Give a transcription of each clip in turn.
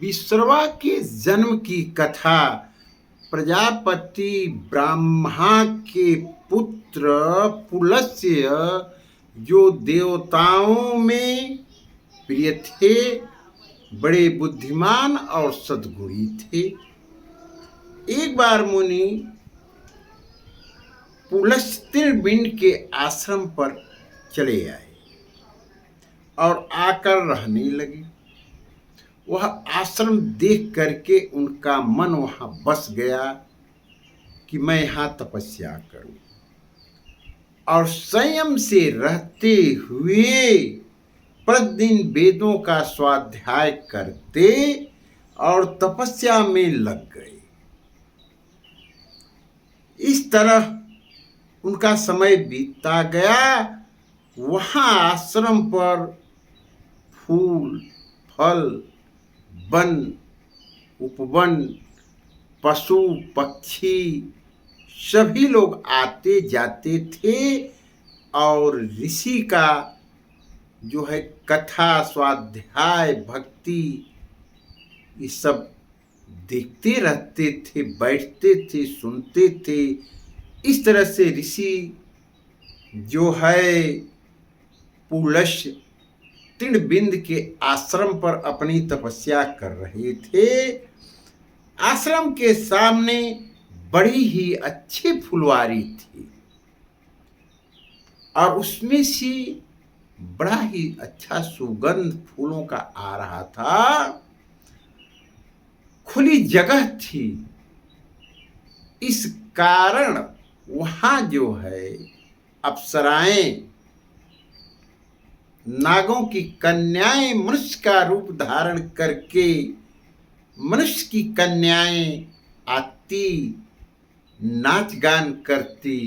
विश्रवा के जन्म की कथा प्रजापति ब्रह्मा के पुत्र पुलस्त्य जो देवताओं में प्रिय थे, बड़े बुद्धिमान और सद्गुणी थे। एक बार मुनि पुलस्त्य के आश्रम पर चले आए और आकर रहने लगे। वह आश्रम देख करके उनका मन वहां बस गया कि मैं यहाँ तपस्या करूं, और संयम से रहते हुए प्रतिदिन वेदों का स्वाध्याय करते और तपस्या में लग गए। इस तरह उनका समय बीतता गया। वहां आश्रम पर फूल, फल, वन, उपवन, पशु, पक्षी सभी लोग आते जाते थे और ऋषि का जो है कथा, स्वाध्याय, भक्ति, ये सब देखते रहते थे, बैठते थे, सुनते थे। इस तरह से ऋषि जो है पुलस्त्य तृणबिंद के आश्रम पर अपनी तपस्या कर रहे थे। आश्रम के सामने बड़ी ही अच्छी फुलवारी थी और उसमें से बड़ा ही अच्छा सुगंध फूलों का आ रहा था। खुली जगह थी, इस कारण वहां जो है अप्सराएं, नागों की कन्याएं मनुष्य का रूप धारण करके मनुष्य की कन्याएं आती, नाच गान करती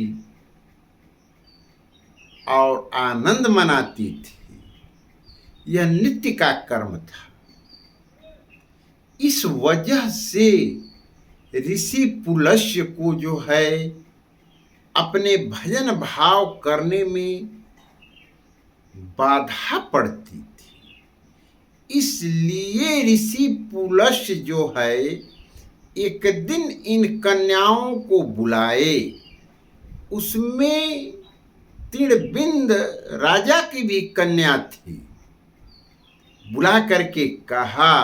और आनंद मनाती थी। यह नित्य का कर्म था। इस वजह से ऋषि पुलस्त्य को जो है अपने भजन भाव करने में बाधा पड़ती थी। इसलिए ऋषि पुलस्त्य जो है एक दिन इन कन्याओं को बुलाए। उसमें तृणबिंद राजा की भी कन्या थी। बुला करके कहा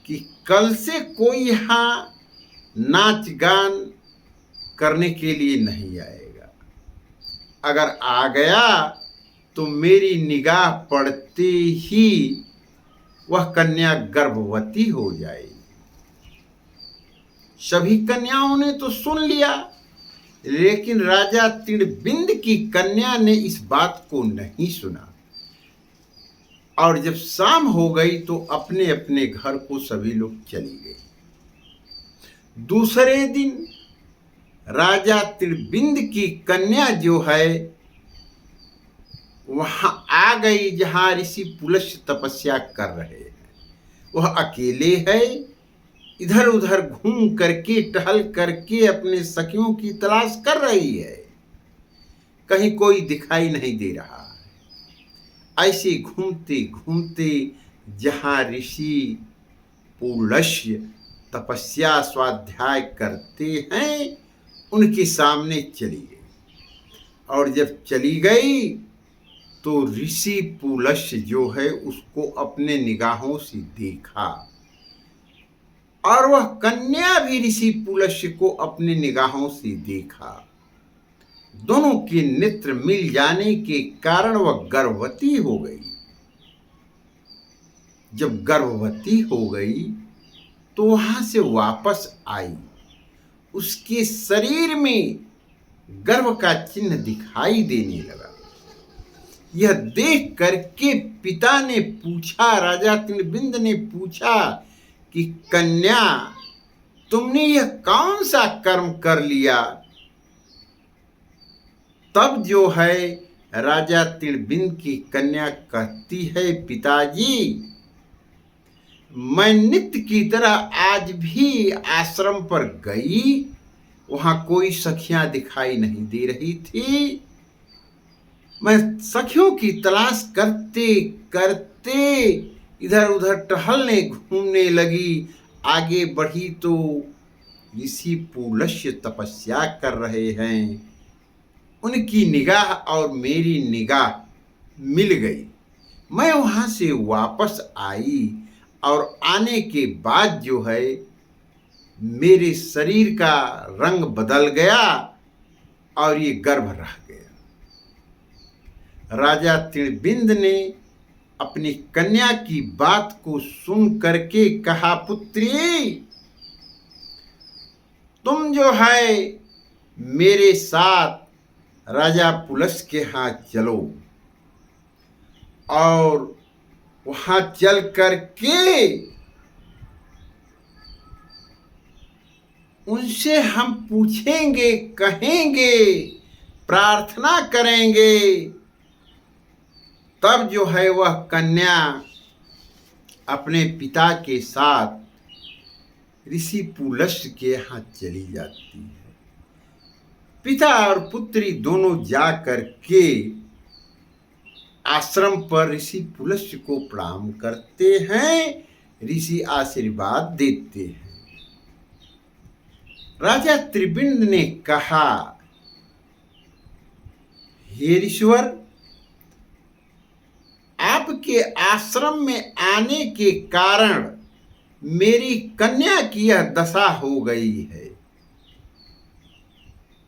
कि कल से कोई यहाँ नाच गान करने के लिए नहीं आएगा। अगर आ गया तो मेरी निगाह पड़ते ही वह कन्या गर्भवती हो जाएगी। सभी कन्याओं ने तो सुन लिया, लेकिन राजा तृणबिंद की कन्या ने इस बात को नहीं सुना। और जब शाम हो गई तो अपने अपने घर को सभी लोग चली गए। दूसरे दिन राजा तृणबिंद की कन्या जो है वहां आ गई जहां ऋषि पुलस्त्य तपस्या कर रहे हैं। वह अकेले है, इधर उधर घूम करके, टहल करके अपने सखियों की तलाश कर रही है। कहीं कोई दिखाई नहीं दे रहा है। ऐसे घूमते घूमते जहां ऋषि पुलस्त्य तपस्या स्वाध्याय करते हैं उनके सामने चली गई। और जब चली गई तो ऋषि पुलस्त्य जो है उसको अपने निगाहों से देखा और वह कन्या भी ऋषि पुलस्त्य को अपने निगाहों से देखा। दोनों के नेत्र मिल जाने के कारण वह गर्भवती हो गई। जब गर्भवती हो गई तो वहां से वापस आई। उसके शरीर में गर्भ का चिन्ह दिखाई देने लगा। यह देख करके पिता ने पूछा, राजा तृणबिंद ने पूछा कि कन्या, तुमने यह कौन सा कर्म कर लिया? तब जो है राजा तृणबिंद की कन्या कहती है, पिताजी, मैं नित्य की तरह आज भी आश्रम पर गई। वहां कोई सखियां दिखाई नहीं दे रही थी। मैं सखियों की तलाश करते करते इधर उधर टहलने घूमने लगी। आगे बढ़ी तो ऋषि पुलस्त्य तपस्या कर रहे हैं। उनकी निगाह और मेरी निगाह मिल गई। मैं वहां से वापस आई और आने के बाद जो है मेरे शरीर का रंग बदल गया और ये गर्भ रह गया। राजा तृणबिंद ने अपनी कन्या की बात को सुन करके कहा, पुत्री तुम जो है मेरे साथ राजा पुलस्त्य के यहाँ चलो और वहां चल करके उनसे हम पूछेंगे, कहेंगे, प्रार्थना करेंगे, तब जो है वह कन्या अपने पिता के साथ ऋषि पुलस्त्य के यहाँ चली जाती है। पिता और पुत्री दोनों जा कर के आश्रम पर ऋषि पुलस्त्य को प्रणाम करते हैं। ऋषि आशीर्वाद देते हैं। राजा त्रिबिंद ने कहा, हे ऋषिवर, आपके आश्रम में आने के कारण मेरी कन्या की यह दशा हो गई है।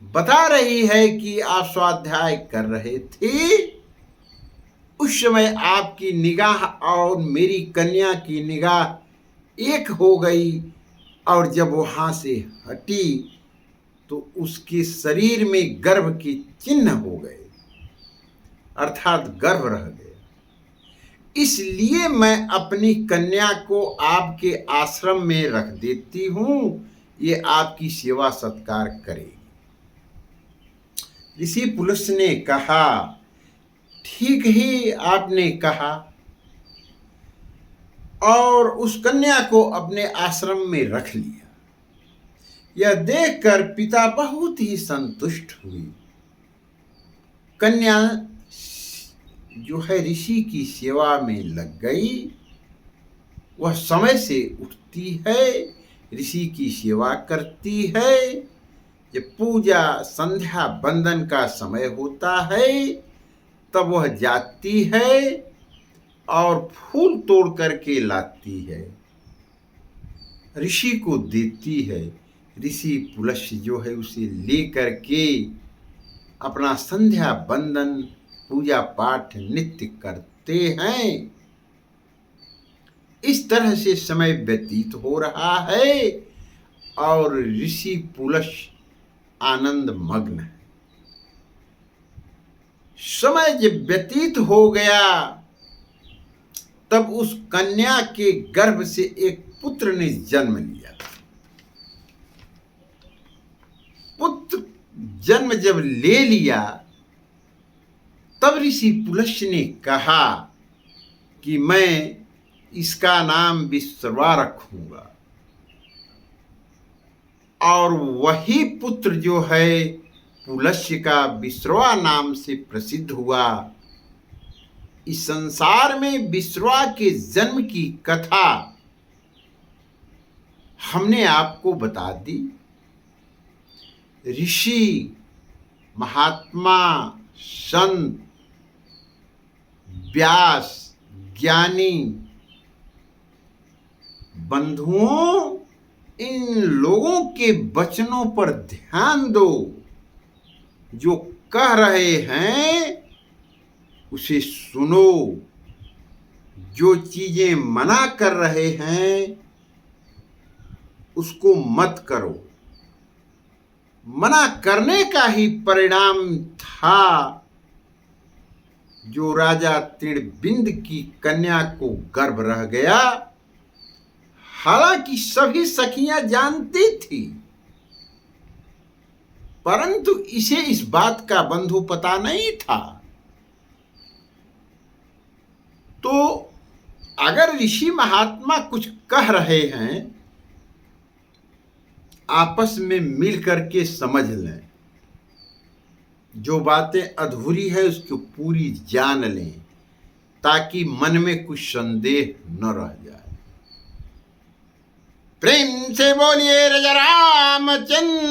बता रही है कि आप स्वाध्याय कर रहे थे, उस समय आपकी निगाह और मेरी कन्या की निगाह एक हो गई और जब वहां से हटी तो उसके शरीर में गर्भ के चिन्ह हो गए, अर्थात गर्भ रह गया। इसलिए मैं अपनी कन्या को आपके आश्रम में रख देती हूं, ये आपकी सेवा सत्कार करेगी। ऋषि पुलस्त्य ने कहा, ठीक ही आपने कहा, और उस कन्या को अपने आश्रम में रख लिया। यह देखकर पिता बहुत ही संतुष्ट हुई। कन्या जो है ऋषि की सेवा में लग गई। वह समय से उठती है, ऋषि की सेवा करती है। जब पूजा संध्या बंदन का समय होता है तब वह जाती है और फूल तोड़ करके लाती है, ऋषि को देती है। ऋषि पुलस्त्य जो है उसे ले करके अपना संध्या बंदन पूजा पाठ नित्य करते हैं। इस तरह से समय व्यतीत हो रहा है और ऋषि पुलस्त्य आनंद मग्न है। समय जब व्यतीत हो गया तब उस कन्या के गर्भ से एक पुत्र ने जन्म लिया। पुत्र जन्म जब ले लिया तब ऋषि पुलस्त्य ने कहा कि मैं इसका नाम विश्रवा रखूंगा। और वही पुत्र जो है पुलस्त्य का विश्रवा नाम से प्रसिद्ध हुआ। इस संसार में विश्रवा के जन्म की कथा हमने आपको बता दी। ऋषि, महात्मा, संत, व्यास, ज्ञानी, बंधुओं, इन लोगों के वचनों पर ध्यान दो। जो कह रहे हैं उसे सुनो। जो चीजें मना कर रहे हैं उसको मत करो। मना करने का ही परिणाम था जो राजा तृणबिंद की कन्या को गर्भ रह गया। हालांकि सभी सखियां जानती थी, परंतु इसे इस बात का बंधु पता नहीं था। तो अगर ऋषि महात्मा कुछ कह रहे हैं, आपस में मिल करके समझ लें। जो बातें अधूरी है उसको पूरी जान लें। ताकि मन में कुछ संदेह न रह जाए। प्रेम से बोलिए राजा रामचंद्र